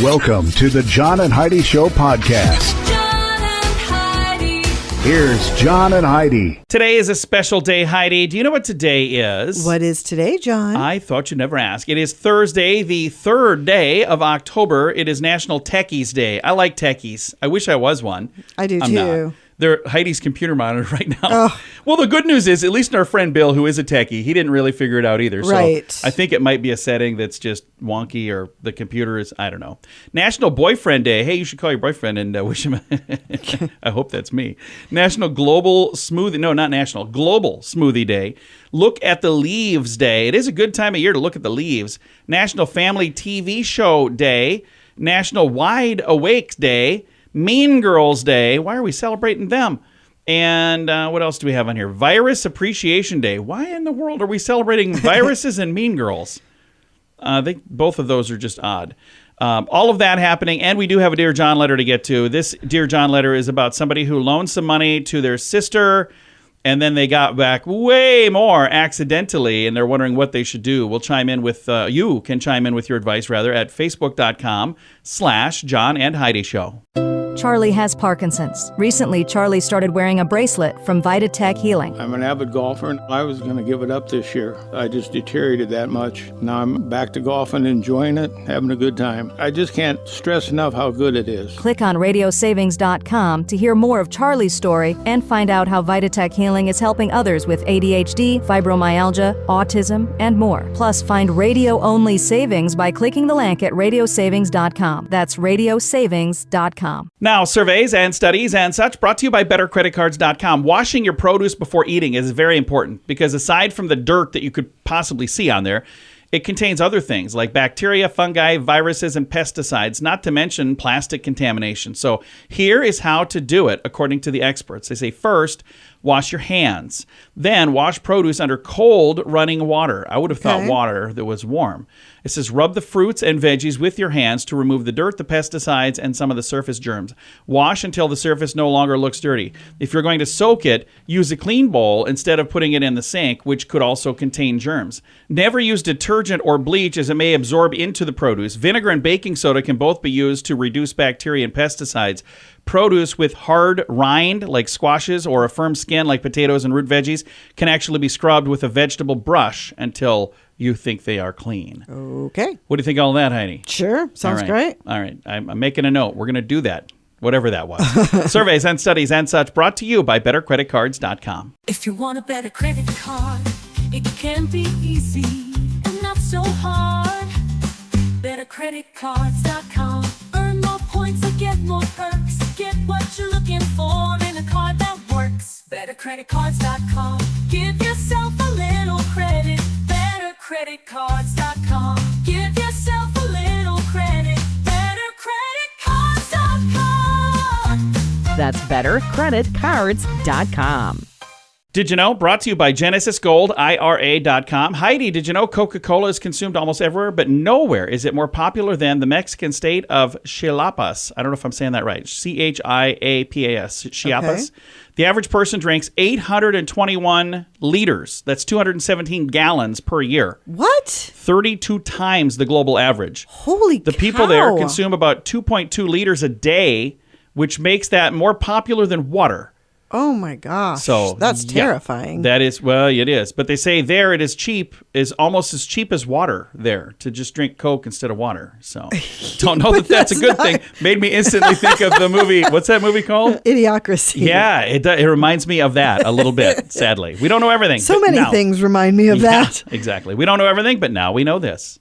Welcome to the John and Heidi Show podcast. John and Heidi. Here's John and Heidi. Today is a special day, Heidi. Do you know what today is? What is today, John? I thought you'd never ask. It is Thursday, the 3rd day of October. It is National Techies Day. I like techies. I wish I was one. I do I'm too. not. They're Heidi's computer monitor right now. Oh. Well, the good news is, at least our friend Bill, who is a techie, he didn't really figure it out either. Right. So I think it might be a setting that's just wonky, or the computer is, I don't know. National Boyfriend Day. Hey, you should call your boyfriend and wish him. I hope that's me. National Global Smoothie. No, not National. Global Smoothie Day. Look at the Leaves Day. It is a good time of year to look at the leaves. National Family TV Show Day. National Wide Awake Day. Mean Girls Day. Why are we celebrating them? And what else do we have on here? Virus Appreciation Day. Why in the world are we celebrating viruses and Mean Girls? I think both of those are just odd. All of that happening, and we do have a Dear John letter to get to. This Dear John letter is about somebody who loaned some money to their sister, and then they got back way more accidentally, and they're wondering what they should do. We'll chime in with, you can chime in with your advice, rather, at facebook.com/John and Heidi Show. Charlie has Parkinson's. Recently, Charlie started wearing a bracelet from VitaTech Healing. I'm an avid golfer, and I was going to give it up this year. I just deteriorated that much. Now I'm back to golfing, enjoying it, having a good time. I just can't stress enough how good it is. Click on radiosavings.com to hear more of Charlie's story and find out how VitaTech Healing is helping others with ADHD, fibromyalgia, autism, and more. Plus, find radio-only savings by clicking the link at radiosavings.com. That's radiosavings.com. Now, surveys and studies and such brought to you by bettercreditcards.com. Washing your produce before eating is very important because aside from the dirt that you could possibly see on there, it contains other things like bacteria, fungi, viruses, and pesticides, not to mention plastic contamination. So here is how to do it according to the experts. They say, first, wash your hands. Then wash produce under cold running water. I would have thought water that was warm. It says rub the fruits and veggies with your hands to remove the dirt, the pesticides, and some of the surface germs. Wash until the surface no longer looks dirty. If you're going to soak it, use a clean bowl instead of putting it in the sink, which could also contain germs. Never use detergent or bleach as it may absorb into the produce. Vinegar and baking soda can both be used to reduce bacteria and pesticides. Produce with hard rind, like squashes, or a firm skin, like potatoes and root veggies, can actually be scrubbed with a vegetable brush until you think they are clean. Okay. What do you think of all that, Heidi? Sure. Sounds great. All right. I'm making a note. We're going to do that, whatever that was. Surveys and studies and such brought to you by bettercreditcards.com. If you want a better credit card, it can be easy and not so hard. Bettercreditcards.com. Earn more points and get more perks. Get what you're looking for in a card that works. Bettercreditcards.com. Give yourself a little credit. Bettercreditcards.com. Give yourself a little credit. Bettercreditcards.com. That's bettercreditcards.com. Did you know? Brought to you by Genesis Gold, IRA.com. Heidi, did you know Coca-Cola is consumed almost everywhere, but nowhere is it more popular than the Mexican state of Chiapas? I don't know if I'm saying that right. Chiapas. Chiapas. Okay. The average person drinks 821 liters. That's 217 gallons per year. What? 32 times the global average. Holy cow. The people there consume about 2.2 liters a day, which makes that more popular than water. Oh my gosh. So that's terrifying. That is, well, it is. But they say there it is cheap, is almost as cheap as water there to just drink Coke instead of water. So don't know that that's a good thing. Made me instantly think of the movie. What's that movie called? Idiocracy. Yeah, it reminds me of that a little bit, sadly. We don't know everything. So many things remind me of that. Exactly. We don't know everything, but now we know this.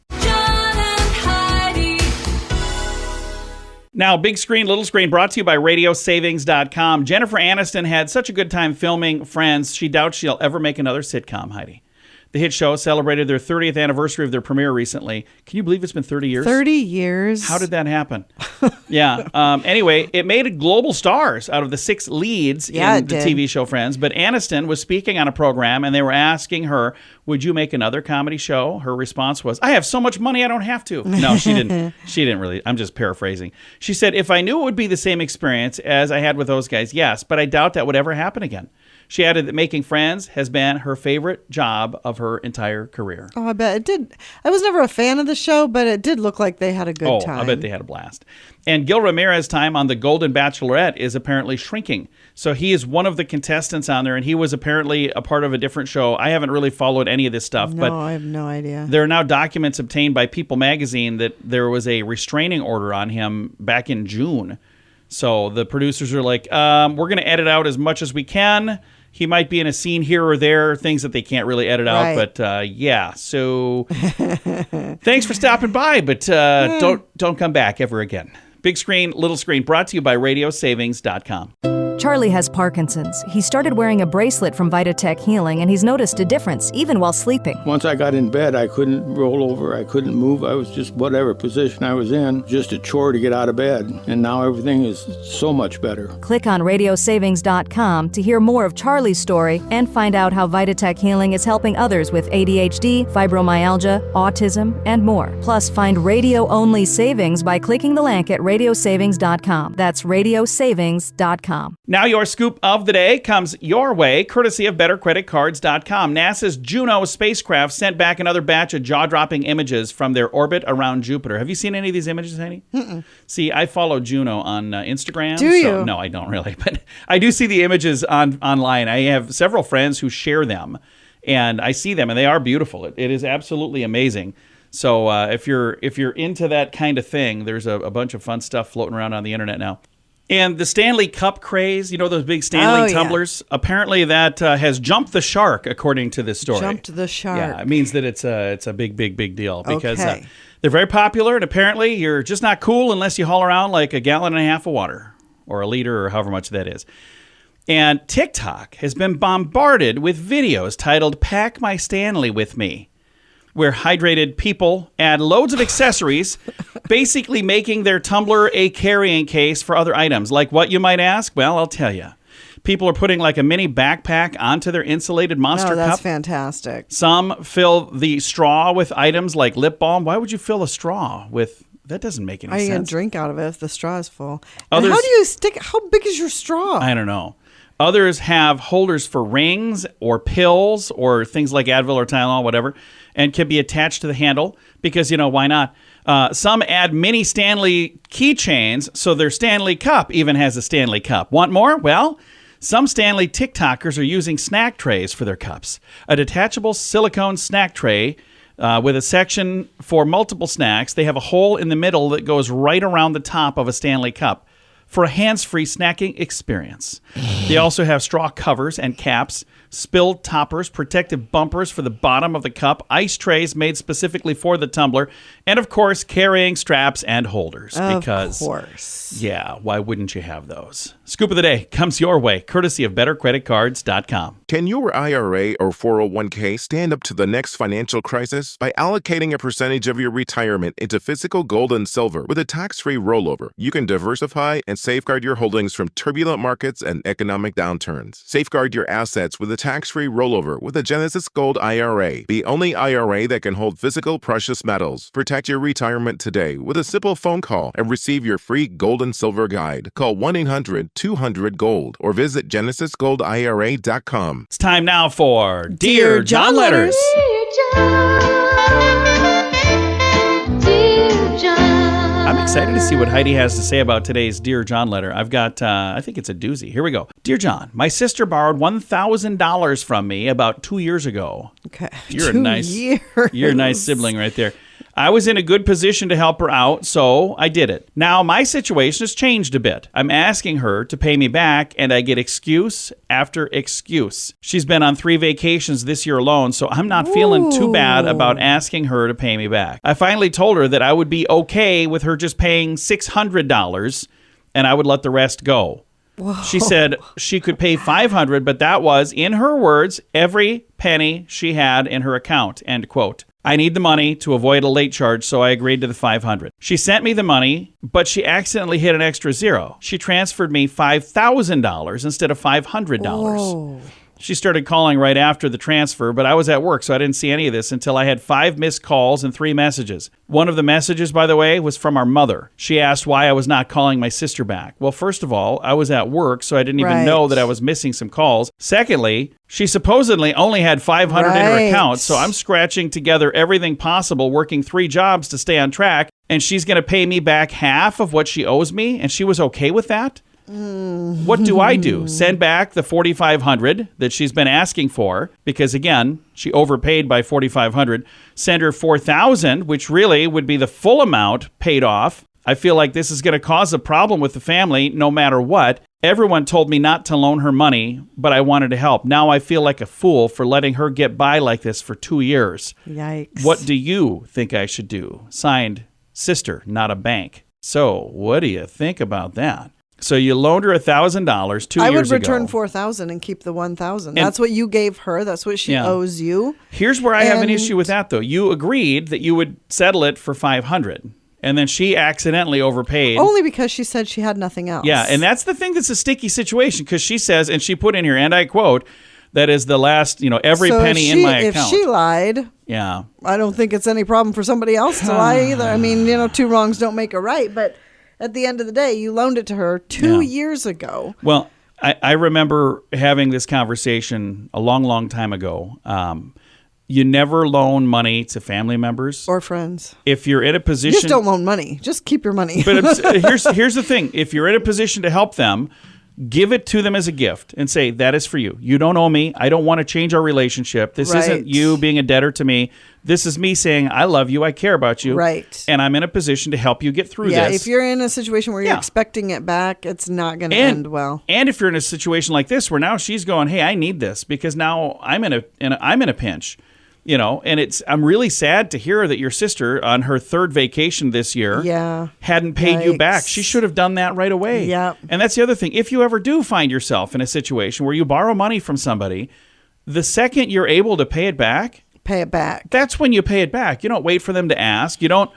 Now, big screen, little screen, brought to you by radiosavings.com. Jennifer Aniston had such a good time filming Friends, she doubts she'll ever make another sitcom, Heidi. The hit show celebrated their 30th anniversary of their premiere recently. Can you believe it's been 30 years? 30 years. How did that happen? Yeah. Anyway, it made global stars out of the 6 leads in the TV show Friends. But Aniston was speaking on a program, and they were asking her, would you make another comedy show? Her response was, I have so much money, I don't have to. No, she didn't. She didn't really. I'm just paraphrasing. She said, if I knew it would be the same experience as I had with those guys, yes, but I doubt that would ever happen again. She added that making friends has been her favorite job of her entire career. Oh, I bet it did. I was never a fan of the show, but it did look like they had a good time. I bet they had a blast. And Gil Ramirez's time on The Golden Bachelorette is apparently shrinking. So he is one of the contestants on there, and he was apparently a part of a different show. I haven't really followed any of this stuff. No, but I have no idea. There are now documents obtained by People magazine that there was a restraining order on him back in June. So the producers are like, we're going to edit out as much as we can. He might be in a scene here or there, things that they can't really edit out. Right. But yeah, so thanks for stopping by, but don't come back ever again. Big Screen, Little Screen, brought to you by radiosavings.com. Charlie has Parkinson's. He started wearing a bracelet from Vitatech Healing, and he's noticed a difference even while sleeping. Once I got in bed, I couldn't roll over. I couldn't move. I was just whatever position I was in, just a chore to get out of bed. And now everything is so much better. Click on radiosavings.com to hear more of Charlie's story and find out how Vitatech Healing is helping others with ADHD, fibromyalgia, autism, and more. Plus, find radio-only savings by clicking the link at radiosavings.com. That's radiosavings.com. Now your scoop of the day comes your way, courtesy of bettercreditcards.com. NASA's Juno spacecraft sent back another batch of jaw-dropping images from their orbit around Jupiter. Have you seen any of these images, Heidi? Mm-mm. See, I follow Juno on Instagram. Do you? No, I don't really, but I do see the images online. I have several friends who share them, and I see them, and they are beautiful. It is absolutely amazing. So if you're into that kind of thing, there's a bunch of fun stuff floating around on the internet now. And the Stanley Cup craze, you know those big Stanley tumblers? Yeah. Apparently that has jumped the shark, according to this story. Jumped the shark. Yeah, it means that it's a big deal because they're very popular, and apparently you're just not cool unless you haul around like a gallon and a half of water or a liter or however much that is. And TikTok has been bombarded with videos titled "Pack My Stanley With Me," where hydrated people add loads of accessories, basically making their tumbler a carrying case for other items. Like what, you might ask? Well, I'll tell you. People are putting like a mini backpack onto their insulated monster cup. Oh, that's fantastic. Some fill the straw with items like lip balm. Why would you fill a straw with... That doesn't make any sense. Are you going to drink out of it if the straw is full? Others, and how do you stick... How big is your straw? I don't know. Others have holders for rings or pills or things like Advil or Tylenol, whatever, and can be attached to the handle because, why not? Some add mini Stanley keychains, so their Stanley Cup even has a Stanley Cup. Want more? Well, some Stanley TikTokers are using snack trays for their cups. A detachable silicone snack tray with a section for multiple snacks. They have a hole in the middle that goes right around the top of a Stanley Cup for a hands-free snacking experience. They also have straw covers and caps, spilled toppers, protective bumpers for the bottom of the cup, ice trays made specifically for the tumbler, and of course, carrying straps and holders. Of course. Yeah, why wouldn't you have those? Scoop of the day comes your way, courtesy of bettercreditcards.com. Can your IRA or 401k stand up to the next financial crisis? By allocating a percentage of your retirement into physical gold and silver with a tax-free rollover, you can diversify and safeguard your holdings from turbulent markets and economic downturns. Safeguard your assets with a tax-free rollover with a Genesis Gold IRA, the only IRA that can hold physical precious metals. Protect your retirement today with a simple phone call and receive your free gold and silver guide. Call 1-800-200-GOLD or visit genesisgoldira.com. It's time now for Dear John Letters. I'm excited to see what Heidi has to say about today's Dear John letter. I've got, I think it's a doozy. Here we go. Dear John, my sister borrowed $1,000 from me about 2 years ago. Okay. You're a 2 nice, years. You're a nice sibling right there. I was in a good position to help her out, so I did it. Now, my situation has changed a bit. I'm asking her to pay me back, and I get excuse after excuse. She's been on 3 vacations this year alone, so I'm not feeling too bad about asking her to pay me back. I finally told her that I would be okay with her just paying $600, and I would let the rest go. Whoa. She said she could pay $500, but that was, in her words, every penny she had in her account, end quote. I need the money to avoid a late charge, so I agreed to the $500. She sent me the money, but she accidentally hit an extra zero. She transferred me $5,000 instead of $500. Whoa. She started calling right after the transfer, but I was at work, so I didn't see any of this until I had 5 missed calls and 3 messages. One of the messages, by the way, was from our mother. She asked why I was not calling my sister back. Well, first of all, I was at work, so I didn't even know that I was missing some calls. Secondly, she supposedly only had 500 in her account, so I'm scratching together everything possible, working 3 jobs to stay on track, and she's going to pay me back half of what she owes me, and she was okay with that? What do I do? Send back the $4,500 that she's been asking for, because again, she overpaid by $4,500. Send her $4,000, which really would be the full amount paid off. I feel like this is going to cause a problem with the family no matter what. Everyone told me not to loan her money, but I wanted to help. Now I feel like a fool for letting her get by like this for 2 years. Yikes. What do you think I should do? Signed, Sister, not a bank. So what do you think about that? So you loaned her $1,000 2 years ago. I would return $4,000 and keep the $1,000. That's what you gave her. That's what she owes you. Here's where I have an issue with that, though. You agreed that you would settle it for $500, and then she accidentally overpaid. Only because she said she had nothing else. Yeah, and that's the thing that's a sticky situation, because she says, and she put in here, and I quote, that is the last, every penny in my account. If she lied, I don't think it's any problem for somebody else to lie either. I mean, 2 wrongs don't make a right, but at the end of the day, you loaned it to her 2 years ago. Well, I remember having this conversation a long, long time ago. You never loan money to family members. Or friends. If you're in a position... Just don't loan money. Just keep your money. But here's the thing. If you're in a position to help them, give it to them as a gift and say, that is for you. You don't owe me. I don't want to change our relationship. This isn't you being a debtor to me. This is me saying, I love you. I care about you. Right. And I'm in a position to help you get through this. Yeah, if you're in a situation where you're expecting it back, it's not going to end well. And if you're in a situation like this where now she's going, hey, I need this because now I'm in a pinch. And I'm really sad to hear that your sister on her 3rd vacation this year hadn't paid you back. She should have done that right away. Yep. And that's the other thing. If you ever do find yourself in a situation where you borrow money from somebody, the second you're able to pay it back, that's when you pay it back. You don't wait for them to ask. You don't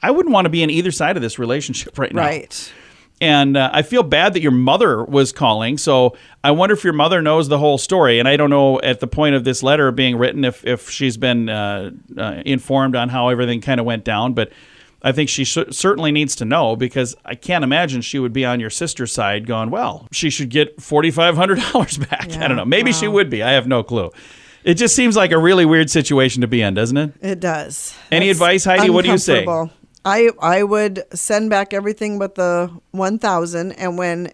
I wouldn't want to be on either side of this relationship right now. Right. And I feel bad that your mother was calling. So I wonder if your mother knows the whole story. And I don't know at the point of this letter being written if she's been informed on how everything kind of went down. But I think she certainly needs to know, because I can't imagine she would be on your sister's side going, well, she should get $4,500 back. Yeah, I don't know. Maybe she would be. I have no clue. It just seems like a really weird situation to be in, doesn't it? It does. Any advice, Heidi? What do you say? I would send back everything but the $1,000, and when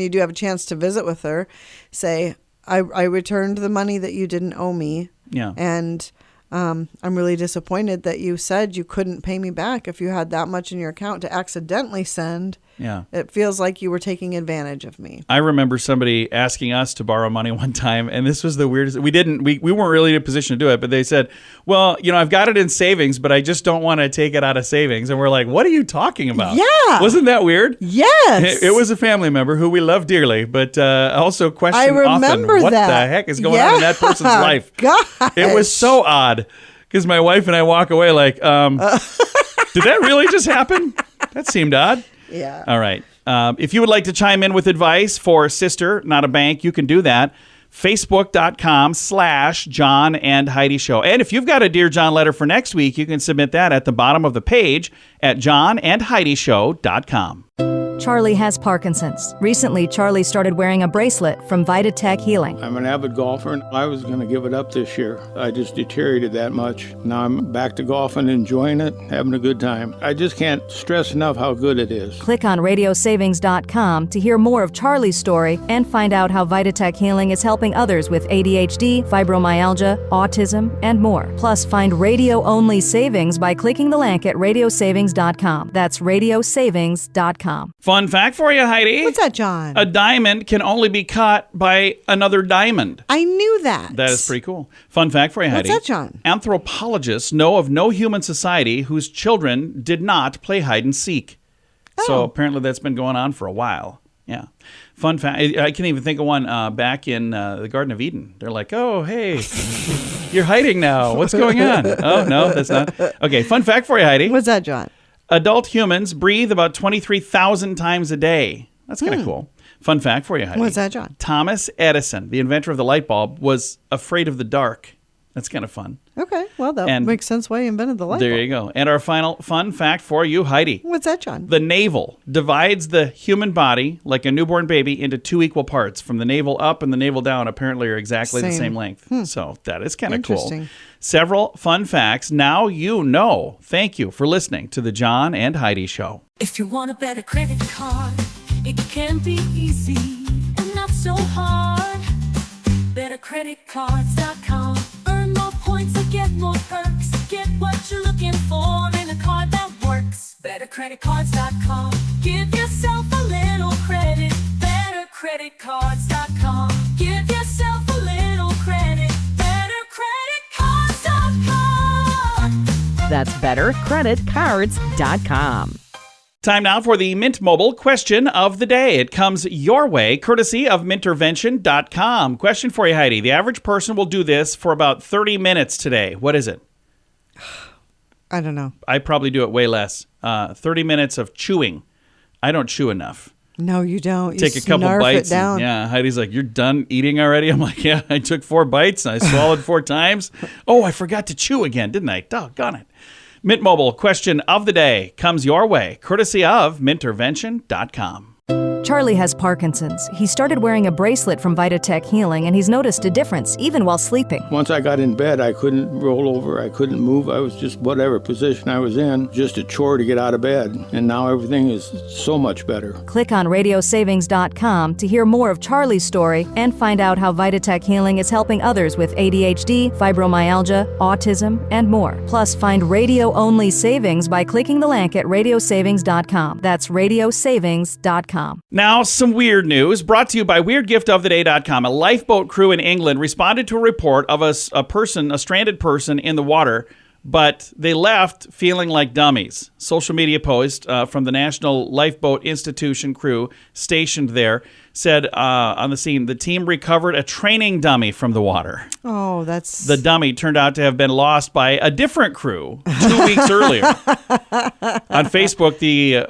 you do have a chance to visit with her, say, I returned the money that you didn't owe me. Yeah. And I'm really disappointed that you said you couldn't pay me back if you had that much in your account to accidentally send. Yeah. It feels like you were taking advantage of me. I remember somebody asking us to borrow money one time, and this was the weirdest. We weren't really in a position to do it, but they said, well, I've got it in savings, but I just don't want to take it out of savings. And we're like, what are you talking about? Yeah. Wasn't that weird? Yes. It was a family member who we love dearly, but also questioned often what the heck is going on in that person's life. Gosh. It was so odd, because my wife and I walk away like, did that really just happen? That seemed odd. Yeah. All right. If you would like to chime in with advice for Sister, Not a Bank, you can do that. Facebook.com/John and Heidi Show. And if you've got a Dear John letter for next week, you can submit that at the bottom of the page at johnandheidishow.com. Charlie has Parkinson's. Recently, Charlie started wearing a bracelet from Vitatech Healing. I'm an avid golfer, and I was going to give it up this year. I just deteriorated that much. Now I'm back to golfing, enjoying it, having a good time. I just can't stress enough how good it is. Click on radiosavings.com to hear more of Charlie's story and find out how Vitatech Healing is helping others with ADHD, fibromyalgia, autism, and more. Plus, find radio-only savings by clicking the link at radiosavings.com. That's radiosavings.com. Fun fact for you, Heidi. What's that, John? A diamond can only be caught by another diamond. I knew that. That is pretty cool. Fun fact for you, Heidi. What's that, John? Anthropologists know of no human society whose children did not play hide and seek. Oh. So apparently that's been going on for a while. Yeah. Fun fact. I can even think of one back in the Garden of Eden. They're like, oh, hey, you're hiding now. What's going on? Oh, no, that's not. Okay, fun fact for you, Heidi. What's that, John? Adult humans breathe about 23,000 times a day. That's kind of cool. Fun fact for you, Heidi. What's that, John? Thomas Edison, the inventor of the light bulb, was afraid of the dark. That's kind of fun. Okay, well, that makes sense why he invented the light bulb. There you go. And our final fun fact for you, Heidi. What's that, John? The navel divides the human body, like a newborn baby, into 2 equal parts. From the navel up and the navel down apparently are exactly the same length. So that is kind of cool. Interesting. Several fun facts. Now you know. Thank you for listening to the John and Heidi Show. If you want a better credit card, it can be easy and not so hard. BetterCreditCards.com. Earn more points and get more perks. Get what you're looking for in a card that works. BetterCreditCards.com. Give yourself a little credit. BetterCreditCards.com. Give yourself a little credit. BetterCreditCards.com. That's bettercreditcards.com. Time now for the Mint Mobile question of the day. It comes your way, courtesy of mintervention.com. Question for you, Heidi. The average person will do this for about 30 minutes today. What is it? I don't know. I probably do it way less. 30 minutes of chewing. I don't chew enough. No, you don't. Take a couple bites. It down. Yeah, Heidi's like, you're done eating already? I'm like, yeah, I took 4 bites and I swallowed 4 times. Oh, I forgot to chew again, didn't I? Doggone it. Mint Mobile question of the day comes your way, courtesy of mintervention.com. Charlie has Parkinson's. He started wearing a bracelet from Vitatech Healing, and he's noticed a difference, even while sleeping. Once I got in bed, I couldn't roll over. I couldn't move. I was just whatever position I was in, just a chore to get out of bed. And now everything is so much better. Click on radiosavings.com to hear more of Charlie's story and find out how Vitatech Healing is helping others with ADHD, fibromyalgia, autism, and more. Plus, find radio-only savings by clicking the link at radiosavings.com. That's radiosavings.com. Now, some weird news brought to you by weirdgiftoftheday.com. A lifeboat crew in England responded to a report of a stranded person in the water, but they left feeling like dummies. Social media post from the National Lifeboat Institution crew stationed there said on the scene, the team recovered a training dummy from the water. Oh, that's... The dummy turned out to have been lost by a different crew 2 weeks earlier. On Facebook, the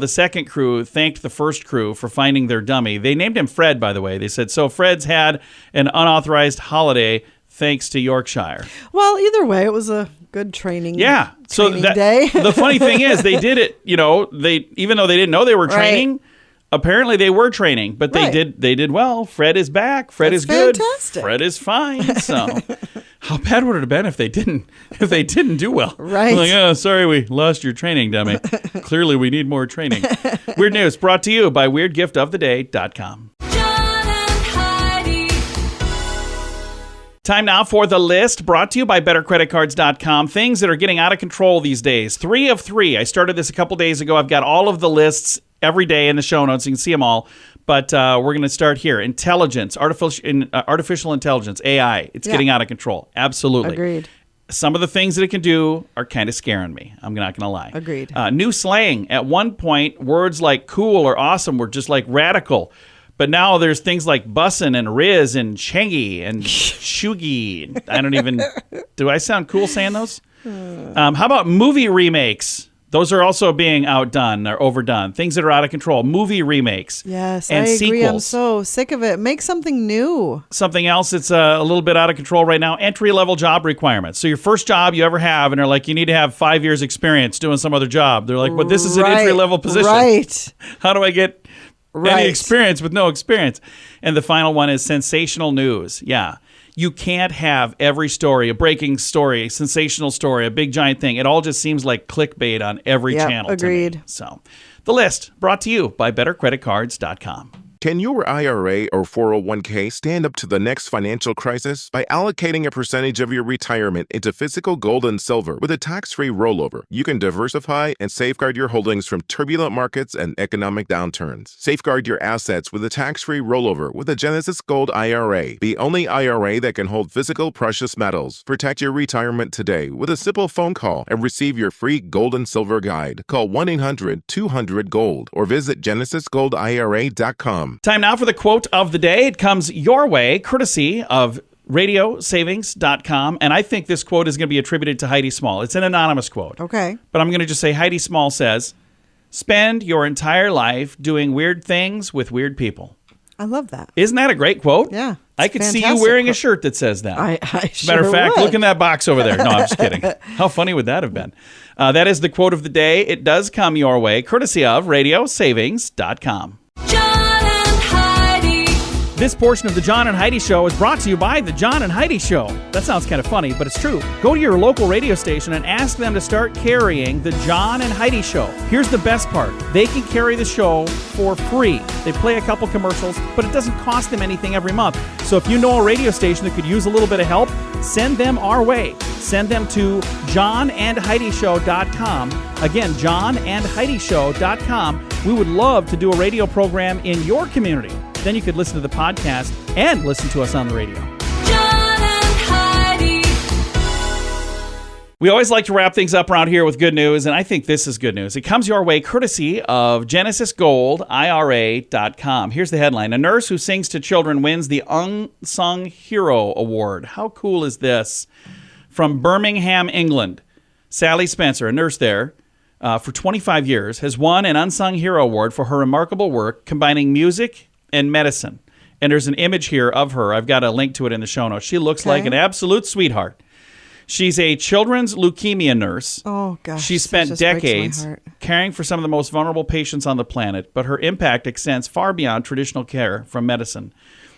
second crew thanked the first crew for finding their dummy. They named him Fred, by the way. They said, so Fred's had an unauthorized holiday thanks to Yorkshire. Well, either way, it was a good training. Yeah. So day. The funny thing is, they did it. Even though they didn't know they were training, Right. Apparently they were training. But they did well. Fred is back. Fred That's is good. fantastic. Fred is fine. So, how bad would it have been if they didn't do well? Right. Like, oh, sorry, we lost your training, dummy. Clearly, we need more training. Weird news brought to you by weirdgiftoftheday.com. John and Heidi. Time now for the list brought to you by bettercreditcards.com. Things that are getting out of control these days. 3 of 3. I started this a couple days ago. I've got all of the lists every day in the show notes. You can see them all. But we're going to start here. Intelligence, artificial intelligence, AI. It's getting out of control. Absolutely. Agreed. Some of the things that it can do are kind of scaring me. I'm not going to lie. Agreed. New slang. At one point, words like cool or awesome were just like radical. But now there's things like bussin' and riz and chengy and shoogie. I don't even... Do I sound cool saying those? How about movie remakes? Those are also being outdone or overdone. Things that are out of control. Movie remakes. Yes, and I agree. sequels. I'm so sick of it. Make something new. Something else that's a little bit out of control right now, entry-level job requirements. So your first job you ever have, and they're like, you need to have 5 years experience doing some other job. They're like, but this is an entry-level position. Right. How do I get any experience with no experience? And the final one is sensational news. Yeah. You can't have every story, a breaking story, a sensational story, a big giant thing. It all just seems like clickbait on every channel. Agreed. To me. So the list brought to you by bettercreditcards.com. Can your IRA or 401k stand up to the next financial crisis? By allocating a percentage of your retirement into physical gold and silver with a tax-free rollover, you can diversify and safeguard your holdings from turbulent markets and economic downturns. Safeguard your assets with a tax-free rollover with a Genesis Gold IRA, the only IRA that can hold physical precious metals. Protect your retirement today with a simple phone call and receive your free gold and silver guide. Call 1-800-200-GOLD or visit genesisgoldira.com. Time now for the quote of the day. It comes your way, courtesy of radiosavings.com. And I think this quote is going to be attributed to Heidi Small. It's an anonymous quote. Okay. But I'm going to just say Heidi Small says, Spend your entire life doing weird things with weird people. I love that. Isn't that a great quote? Yeah. I could see you wearing a shirt that says that. I Matter of fact, would. look in that box over there. No, I'm just kidding. How funny would that have been? That is the quote of the day. It does come your way, courtesy of radiosavings.com. John and Heidi. This portion of the John and Heidi Show is brought to you by the John and Heidi Show. That sounds kind of funny, but it's true. Go to your local radio station and ask them to start carrying the John and Heidi Show. Here's the best part. They can carry the show for free. They play a couple commercials, but it doesn't cost them anything every month. So if you know a radio station that could use a little bit of help, send them our way. Send them to johnandheidishow.com. Again, johnandheidishow.com. We would love to do a radio program in your community. Then you could listen to the podcast and listen to us on the radio. John and Heidi. We always like to wrap things up around here with good news, and I think this is good news. It comes your way courtesy of GenesisGoldIRA.com. Here's the headline. A nurse who sings to children wins the Unsung Hero Award. How cool is this? From Birmingham, England, Sally Spencer, a nurse there, for 25 years, has won an Unsung Hero Award for her remarkable work combining music and medicine. And there's an image here of her. I've got a link to it in the show notes. She looks like an absolute sweetheart. She's a children's leukemia nurse. Oh, gosh. She spent that just breaks my decades heart. caring for some of the most vulnerable patients on the planet, but her impact extends far beyond traditional care from medicine.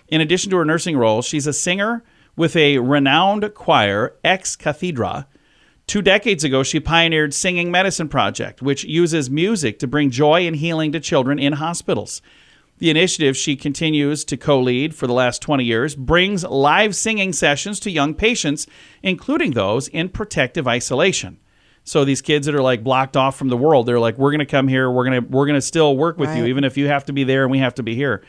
In addition to her nursing role, she's a singer with a renowned choir, Ex Cathedra. 2 decades ago, she pioneered Singing Medicine Project, which uses music to bring joy and healing to children in hospitals. The initiative she continues to co-lead for the last 20 years brings live singing sessions to young patients, including those in protective isolation. So these kids that are like blocked off from the world, they're like, we're going to come here, we're going to still work with you, even if you have to be there and we have to be here.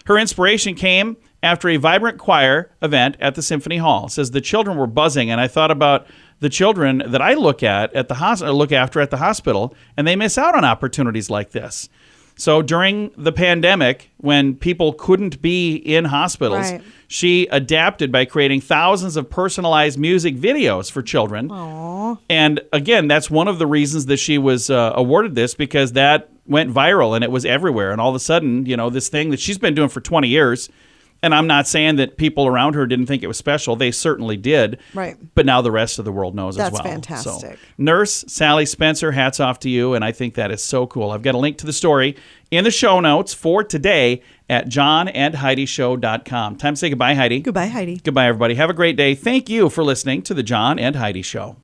Her inspiration came after a vibrant choir event at the Symphony Hall. It says the children were buzzing, and I thought about the children that I look after at the hospital, and they miss out on opportunities like this. So during the pandemic, when people couldn't be in hospitals, she adapted by creating thousands of personalized music videos for children. Aww. And again, that's one of the reasons that she was awarded this, because that went viral and it was everywhere. And all of a sudden, this thing that she's been doing for 20 years, and I'm not saying that people around her didn't think it was special. They certainly did. Right. But now the rest of the world knows as well. That's fantastic. So, Nurse Sally Spencer, hats off to you, and I think that is so cool. I've got a link to the story in the show notes for today at johnandheidishow.com. Time to say goodbye, Heidi. Goodbye, Heidi. Goodbye, everybody. Have a great day. Thank you for listening to The John and Heidi Show.